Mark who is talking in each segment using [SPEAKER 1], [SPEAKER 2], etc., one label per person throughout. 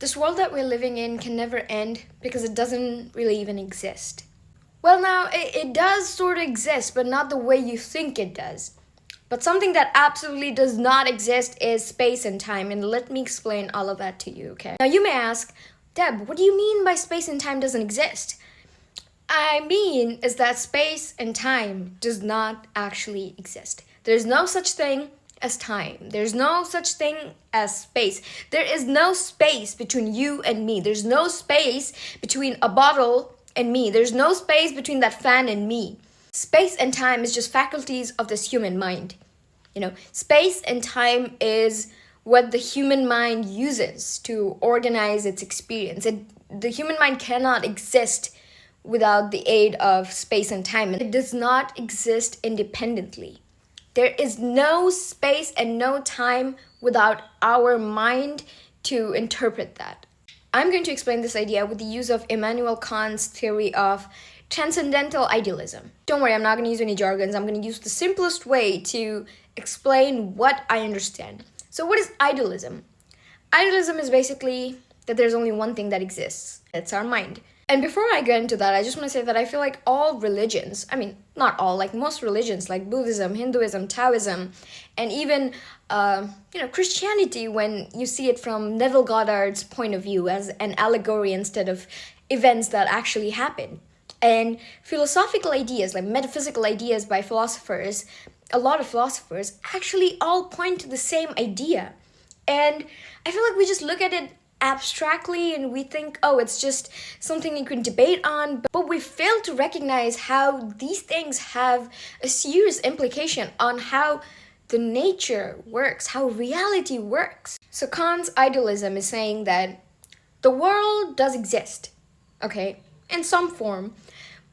[SPEAKER 1] This world that we're living in can never end because it doesn't really even exist. Well, now, it does sort of exist, but not the way you think it does. But something that absolutely does not exist is space and time, and let me explain all of that to you, okay? Now, you may ask, Deb, what do you mean by space and time doesn't exist? I mean is that space and time does not actually exist. There's no such thing as time. There's no such thing as space. There is no space between you and me. There's no space between a bottle and me. There's no space between that fan and me. Space and time is just faculties of this human mind. Space and time is what the human mind uses to organize its experience. The human mind cannot exist without the aid of space and time. It does not exist independently. There is no space and no time without our mind to interpret that. I'm going to explain this idea with the use of Immanuel Kant's theory of transcendental idealism. Don't worry, I'm not going to use any jargons. I'm going to use the simplest way to explain what I understand. So what is idealism? Idealism is basically that there's only one thing that exists. It's our mind. And before I get into that, I just want to say that I feel like all religions, not all, like most religions, like Buddhism, Hinduism, Taoism, and even, Christianity, when you see it from Neville Goddard's point of view as an allegory instead of events that actually happen. And philosophical ideas, like metaphysical ideas by philosophers, a lot of philosophers actually all point to the same idea. And I feel like we just look at it abstractly and we think, oh, it's just something you can debate on, but we fail to recognize how these things have a serious implication on how the nature works, how reality works. So Kant's idealism is saying that the world does exist, okay, in some form,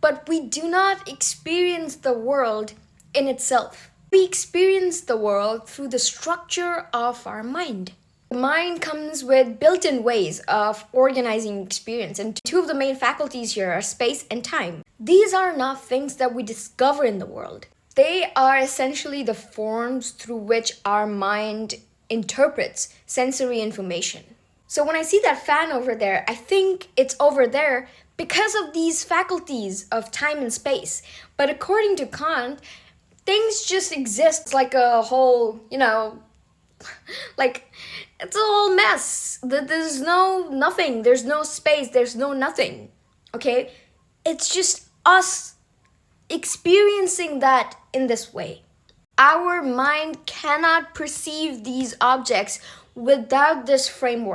[SPEAKER 1] but we do not experience the world in itself. We experience the world through the structure of our mind. The mind comes with built-in ways of organizing experience, and two of the main faculties here are space and time. These are not things that we discover in the world. They are essentially the forms through which our mind interprets sensory information. So when I see that fan over there, I think it's over there because of these faculties of time and space. But according to Kant, things just exist. It's like a whole, it's a whole mess. There's nothing. There's no space. There's no nothing. Okay? It's just us experiencing that in this way. Our mind cannot perceive these objects without this framework.